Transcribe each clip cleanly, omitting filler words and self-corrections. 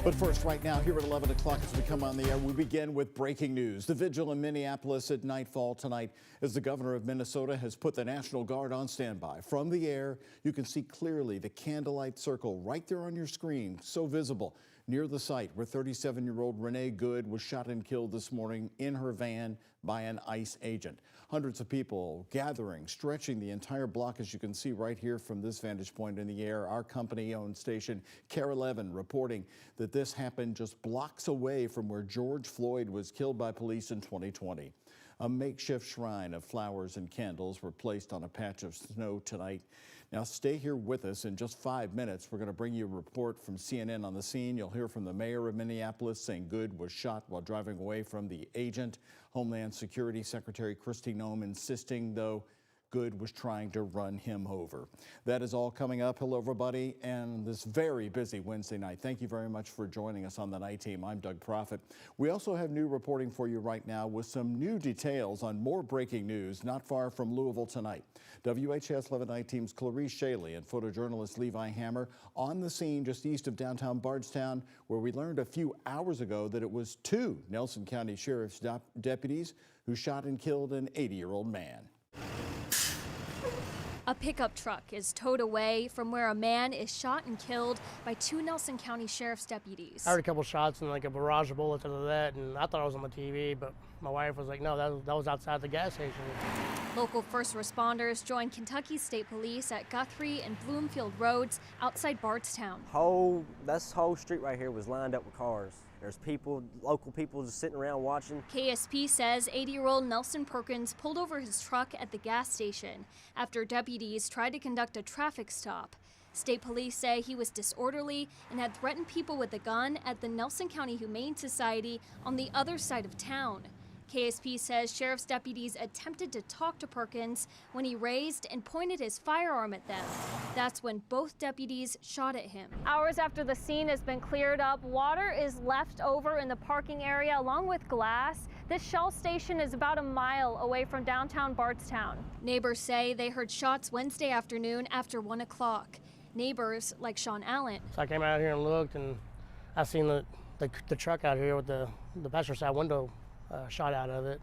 But first, right now, here at 11 o'clock as we come on the air, we begin with breaking news. The Vigil in Minneapolis at nightfall tonight as the governor of Minnesota has put the National Guard on standby. From the air, you can see clearly the candlelight circle right there on your screen, so visible, near the site where 37-year-old Renee Good was shot and killed this morning in her van by an ICE agent. Hundreds of people gathering, stretching the entire block, as you can see right here from this vantage point in the air. Our company-owned station, KARE 11, reporting that this happened just blocks away from where George Floyd was killed by police in 2020. A makeshift shrine of flowers and candles were placed on a patch of snow tonight. Now stay here with us. In just 5 minutes, we're going to bring you a report from CNN on the scene. You'll hear from the mayor of Minneapolis saying Good was shot while driving away from the agent. Homeland Security Secretary Kristi Noem insisting, though, Good was trying to run him over. That is all coming up. Hello, everybody, and this very busy Wednesday night. Thank you very much for joining us on the night team. I'm Doug Proffitt. We also have new reporting for you right now with some new details on more breaking news not far from Louisville tonight. WHAS 11 night team's Clarice Shaley and photojournalist Levi Hammer on the scene just east of downtown Bardstown, where we learned a few hours ago that it was 2 Nelson County Sheriff's deputies who shot and killed an 80-year-old man. A pickup truck is towed away from where a man is shot and killed by 2 Nelson County Sheriff's deputies. I heard a couple shots and like a barrage of bullets out of that, and I thought I was on the TV, but my wife was like, no, that was outside the gas station. Local first responders joined Kentucky State Police at Guthrie and Bloomfield Roads outside Bardstown. This whole street right here was lined up with cars. There's people, local people just sitting around watching. KSP says 80-year-old Nelson Perkins pulled over his truck at the gas station after deputies tried to conduct a traffic stop. State police say he was disorderly and had threatened people with a gun at the Nelson County Humane Society on the other side of town. KSP says sheriff's deputies attempted to talk to Perkins when he raised and pointed his firearm at them. That's when both deputies shot at him. Hours after the scene has been cleared up, water is left over in the parking area along with glass. This Shell station is about a mile away from downtown Bardstown. Neighbors say they heard shots Wednesday afternoon after 1 o'clock. Neighbors like Sean Allen. So I came out here and looked, and I seen the truck out here with the passenger side window shot out of it.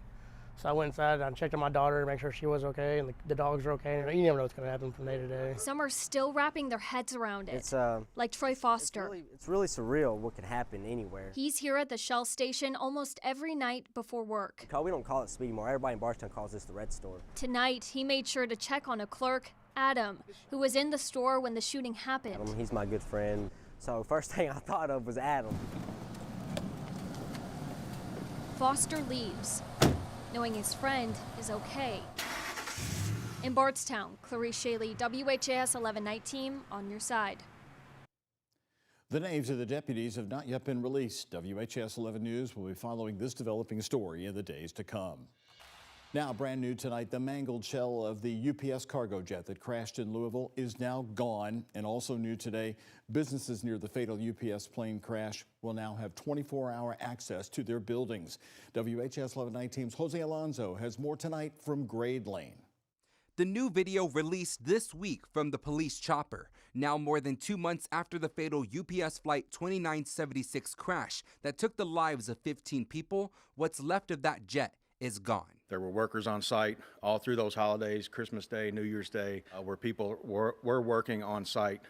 So I went inside and checked on my daughter to make sure she was okay and the dogs are okay. You never know what's going to happen from day to day. Some are still wrapping their heads around it. It's like Troy Foster. It's really surreal what could happen anywhere. He's here at the Shell station almost every night before work. We don't call it speed anymore. Everybody in Bardstown calls this the red store. Tonight, he made sure to check on a clerk, Adam, who was in the store when the shooting happened. Adam, he's my good friend. So first thing I thought of was Adam. Foster leaves, knowing his friend is okay. In Bardstown, Clarice Shaley, WHAS 11 night team, on your side. The names of the deputies have not yet been released. WHAS 11 News will be following this developing story in the days to come. Now, brand new tonight, the mangled shell of the UPS cargo jet that crashed in Louisville is now gone. And also new today, businesses near the fatal UPS plane crash will now have 24-hour access to their buildings. WHAS 11 night team's Jose Alonso has more tonight from Grade Lane. The new video released this week from the police chopper, now more than 2 months after the fatal UPS Flight 2976 crash that took the lives of 15 people. What's left of that jet is gone. There were workers on site all through those holidays, Christmas Day, New Year's Day, where people were working on site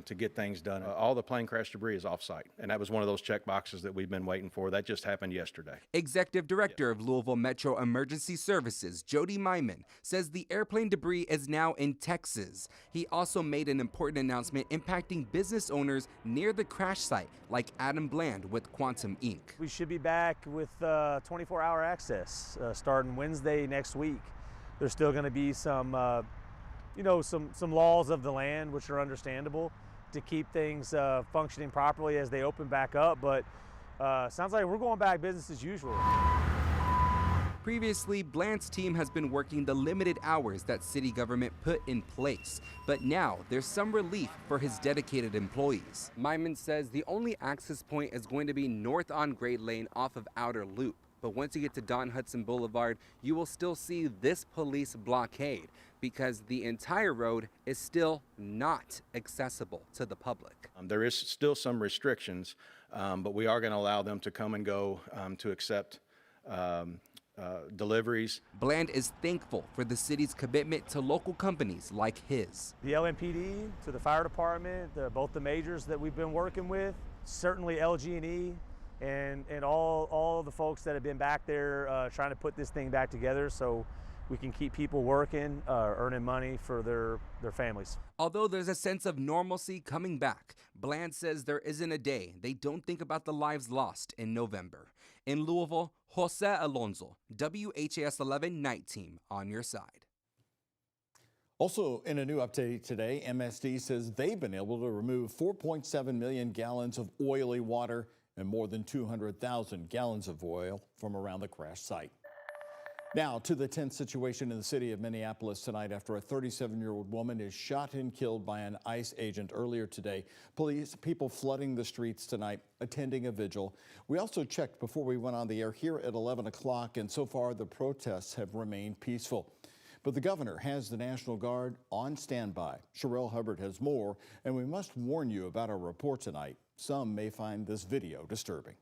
to get things done. All the plane crash debris is off site, and that was one of those check boxes that we've been waiting for. That just happened yesterday. Executive Director of Louisville Metro Emergency Services, Jody Myman, says the airplane debris is now in Texas. He also made an important announcement impacting business owners near the crash site, like Adam Bland with Quantum Inc. We should be back with 24-hour access starting Wednesday next week. There's still going to be some laws of the land, which are understandable, to keep things functioning properly as they open back up. But sounds like we're going back business as usual. Previously, Bland's team has been working the limited hours that city government put in place, but now there's some relief for his dedicated employees. Myman says the only access point is going to be north on Grade Lane off of Outer Loop. But once you get to Don Hudson Boulevard, you will still see this police blockade because the entire road is still not accessible to the public. There is still some restrictions, but we are going to allow them to come and go to accept deliveries. Bland is thankful for the city's commitment to local companies like his. The LMPD, to the fire department, both the majors that we've been working with, certainly LG&E, and all the folks that have been back there trying to put this thing back together so we can keep people working, earning money for their families. Although there's a sense of normalcy coming back, Bland says there isn't a day they don't think about the lives lost in November. In Louisville, Jose Alonso, WHAS11 Night Team, on your side. Also, in a new update today, MSD says they've been able to remove 4.7 million gallons of oily water and more than 200,000 gallons of oil from around the crash site. Now to the tense situation in the city of Minneapolis tonight after a 37-year-old woman is shot and killed by an ICE agent earlier today. People flooding the streets tonight, attending a vigil. We also checked before we went on the air here at 11 o'clock, and so far the protests have remained peaceful. But the governor has the National Guard on standby. Sherelle Hubbard has more, and we must warn you about our report tonight. Some may find this video disturbing.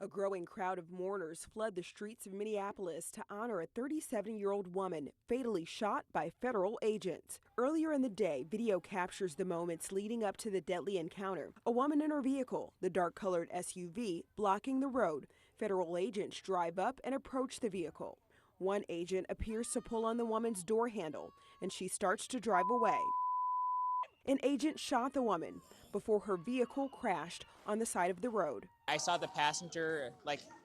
A growing crowd of mourners flood the streets of Minneapolis to honor a 37-year-old woman fatally shot by federal agents. Earlier in the day, video captures the moments leading up to the deadly encounter. A woman in her vehicle, the dark-colored SUV, blocking the road. Federal agents drive up and approach the vehicle. One agent appears to pull on the woman's door handle, and she starts to drive away. An agent shot the woman before her vehicle crashed on the side of the road. I saw the passenger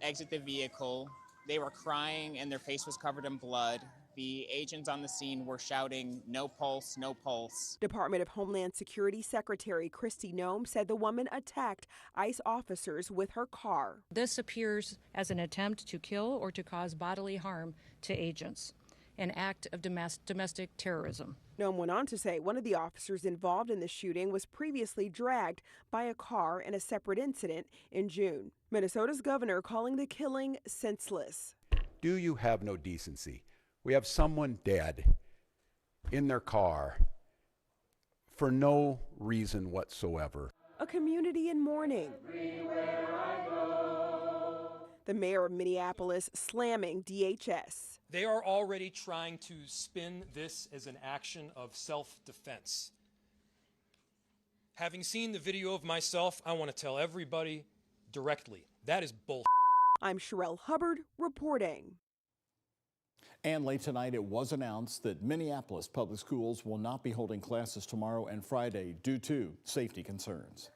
exit the vehicle. They were crying and their face was covered in blood. The agents on the scene were shouting, "No pulse, no pulse." Department of Homeland Security Secretary Kristi Noem said the woman attacked ICE officers with her car. This appears as an attempt to kill or to cause bodily harm to agents, an act of domestic terrorism. Noem went on to say one of the officers involved in the shooting was previously dragged by a car in a separate incident in June. Minnesota's governor calling the killing senseless. Do you have no decency? We have someone dead in their car for no reason whatsoever. A community in mourning. The mayor of Minneapolis slamming DHS. They are already trying to spin this as an action of self-defense. Having seen the video of myself, I want to tell everybody directly, that is bull. I'm Sherelle Hubbard reporting. And late tonight, it was announced that Minneapolis public schools will not be holding classes tomorrow and Friday due to safety concerns.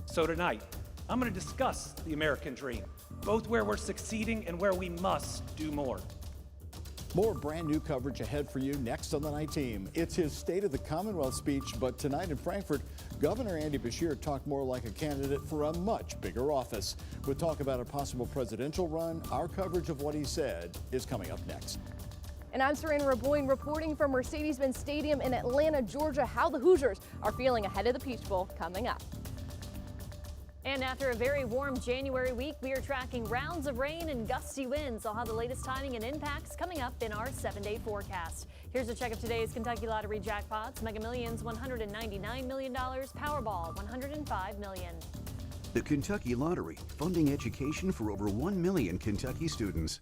So tonight, I'm going to discuss the American dream, both where we're succeeding and where we must do more. More brand new coverage ahead for you next on the Night Team. It's his State of the Commonwealth speech, but tonight in Frankfort, Governor Andy Beshear talked more like a candidate for a much bigger office. We'll talk about a possible presidential run. Our coverage of what he said is coming up next. And I'm Serena Raboyne reporting from Mercedes-Benz Stadium in Atlanta, Georgia, how the Hoosiers are feeling ahead of the Peach Bowl coming up. And after a very warm January week, we are tracking rounds of rain and gusty winds. I'll have the latest timing and impacts coming up in our 7-day forecast. Here's a check of today's Kentucky Lottery jackpots. Mega Millions, $199 million. Powerball, $105 million. The Kentucky Lottery, funding education for over 1 million Kentucky students.